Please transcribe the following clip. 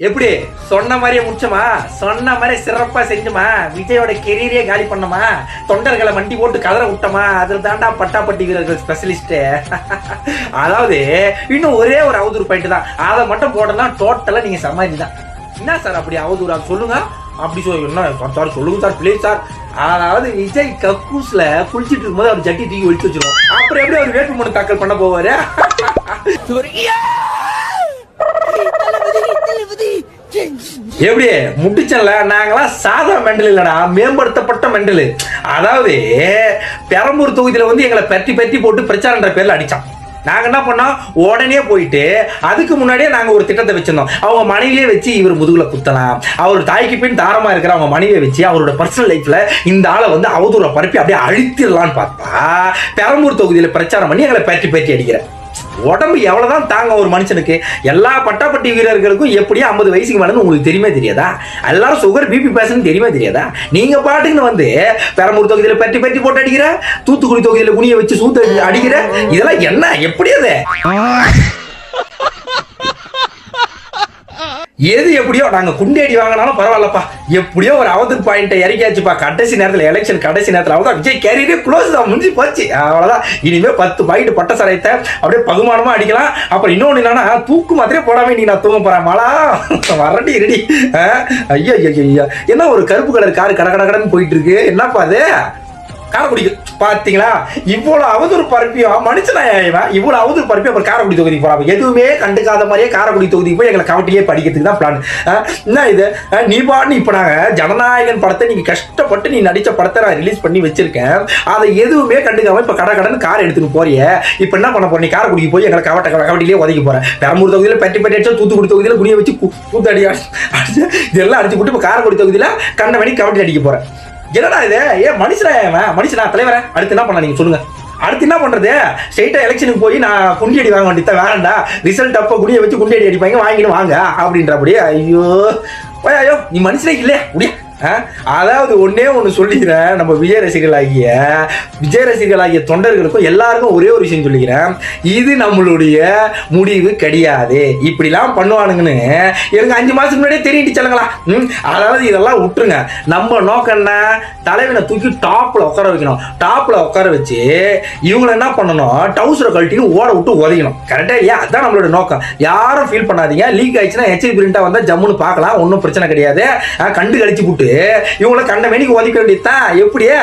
எப்படி சொன்ன மாதிரியே முடிச்சோமா, சொன்ன மாதிரி சிறப்பா செஞ்சுமா, விஜயோட கெரியரே காலி பண்ணமா, தொண்டர்களை வண்டி போட்டு கதற விட்டோமா, அதில் தாண்டா பட்டாப்பட்டி வீரர்கள் ஸ்பெஷலிஸ்ட். அதாவது இன்னும் ஒரே ஒரு அவதூறு பாயிண்ட் தான், அதை மட்டும் போடலாம் டோட்டலா நீங்க சமாதி தான். என்ன சார் அப்படி அவதூறா சொல்லுங்க, அப்படி என்ன சார் சொல்லுங்க சார் ப்ளீஸ் சார். அதாவது விஜய் கக்கூஸ்ல குளிச்சிட்டு இருக்கும்போது அவர் ஜட்டி தூக்கி ஒழிச்சு வச்சிருவோம், அப்புறம் எப்படி அவர் வேட்புமனு தாக்கல் பண்ண போவாரு? எப்படி முட்டிச்சல, நாங்களாம் சாதா மெண்டல் இல்லடா, மேம்படுத்தப்பட்ட மெண்டல். அதாவது பெரம்பூர் தொகுதியில வந்து எங்களை பற்றி பற்றி போட்டு பிரச்சாரன்ற பேர்ல அடிச்சான். நாங்க என்ன பண்ணோம், உடனே போயிட்டு அதுக்கு முன்னாடியே நாங்க ஒரு திட்டத்தை வச்சிருந்தோம். அவங்க மனைவியே வச்சு இவர் முதுகுல குத்தலாம், அவர் தாய்க்கு பின் தாரமா இருக்கிற அவங்க மனைவியை வச்சு அவரோட பர்சனல் லைஃப்ல இந்த ஆளை வந்து அவதூற பரப்பி அப்படியே அழித்திடலான்னு பார்த்தா பெரம்பூர் தொகுதியில பிரச்சாரம் பண்ணி எங்களை பற்றி பற்றி அடிக்கிற. உடம்பு எவ்வளவுதான் தாங்க ஒரு மனுஷனுக்கு? எல்லா பட்டாப்பட்டி வீரர்களுக்கும் எப்படியா 50 வயசுக்கு மேலே உங்களுக்கு தெரியுமே தெரியாதா? எல்லாரும் சுகர் பிபி பேஷண்ட் தெரியுமே தெரியாதா? நீங்க பாட்டுக்குன்னு வந்து பெரம்பூர் தொகுதியில பட்டி பட்டி போட்டு அடிக்கிற, தூத்துக்குடி தொகுதியில குனிய வச்சு சூத்து அடிக்கிற, இதெல்லாம் என்ன எப்படி? அது எது எப்படியோ நாங்க குண்டேடி வாங்கினாலும் பரவாயில்லப்பா, எப்படியோ ஒரு அவதூறு பாயிண்ட்டை இறக்கியாச்சுப்பா. கடைசி நேரத்தில் எலெக்ஷன் கடைசி நேரத்தில் அவ்வளோதான், விஜய் கேரியரே க்ளோஸ் தான், முடிஞ்சு போச்சு அவ்வளோதான். இனிமேல் 10 பாயிண்ட் பட்ட சரையத்தை அப்படியே பகுமானமா அடிக்கலாம். அப்புறம் இன்னொன்று என்னன்னா, தூக்கு மாத்திரே போடாம நீ நான் தூங்க போறேன் மாலா வரடி ரெடி. ஐயோ ஐயோ, என்ன ஒரு கருப்பு கலர் காரு கட கட கடன்னு போயிட்டு இருக்கு, என்னப்பா அது? காரைக்குடி பாத்தீங்களா, இவ்வளவு அவதூறு பரப்பியும் மனுஷனா இவ்வளவு அவதூறு பரப்பி அப்புறம் காரைக்குடி தொகுதிக்கு போறாங்க. எதுவுமே கண்டுக்காத மாதிரியே காரைக்குடி தொகுதிக்கு போய் எங்களை கவட்டியே படிக்கிறதுக்கு தான் பிளான். என்ன இது நீ பாட்டு? இப்ப நாங்க ஜனநாயகன் படத்தை நீங்க கஷ்டப்பட்டு நீ நடிச்ச படத்தை நான் ரிலீஸ் பண்ணி வச்சிருக்கேன், அதை எதுவுமே கண்டுக்காம இப்ப கடை கடன் கார் எடுத்துட்டு போறிய. இப்ப என்ன பண்ண போற? நீ காரைக்குடிக்கு போய் எங்களை கவட்டிலேயே உதவி போற. பெரம்பூர் தொகுதியில பெட்டி பெட்டி அடிச்சா, தூத்துக்குடி தொகுதியில குனிய வச்சு கூத்தடி அடிச்சு இதெல்லாம் அடிச்சு போட்டு இப்ப காரைக்குடி தொகுதியில கண்டமணி கவட்டி அடிக்க போற. என்னடா இது? மனுஷனா தலைவர? அடுத்து என்ன பண்ணலாம் நீங்க சொல்லுங்க? அடுத்து என்ன பண்றது? ஸ்ட்ரைட்டா எலெக்ஷனுக்கு போய் நான் குண்டியடி வாங்க வேண்டியத, வேறண்டா ரிசல்ட் அப்ப குடிய வச்சு குண்டியடி அடிப்பாங்க, வாங்கிட்டு வாங்க அப்படின்றபடியே. ஐயோ ஐயோ, நீ மனுஷனே இல்லையா முடிய. அதாவது ஒன்னே ஒன்று சொல்லிக்கிறேன், நம்ம விஜய் ரசிகர்களாகிய தொண்டர்களுக்கும் எல்லாருக்கும் ஒரே ஒரு விஷயம் சொல்லிக்கிறேன், இது நம்மளுடைய முடிவு கிடையாது. இப்படிலாம் பண்ணுவானுங்கன்னு எனக்கு 5 மாசத்துக்கு முன்னாடியே தெரியிட்டு சொல்லுங்களா. அதாவது இதெல்லாம் விட்டுருங்க. நம்ம நோக்கம் என்ன? தலைவனை தூக்கி டாப்ல உட்கார வைக்கணும். டாப்ல உட்கார வச்சு இவங்களை என்ன பண்ணணும், டவுசரை கழட்டின்னு ஓட விட்டு உதைக்கணும். கரெக்டா இல்லையா? அதுதான் நம்மளோட நோக்கம். யாரும் ஃபீல் பண்ணாதீங்க. லீக் ஆயிடுச்சுன்னா ஹெச்ஐ பிரிண்டா வந்தா ஜம்முன்னு பார்க்கலாம், ஒன்றும் பிரச்சனை கிடையாது. கண்டு கழிச்சு விட்டு இவங்களை கண்ட மணிக்கு ஒதுக்க வேண்டியதுதான். எப்படியே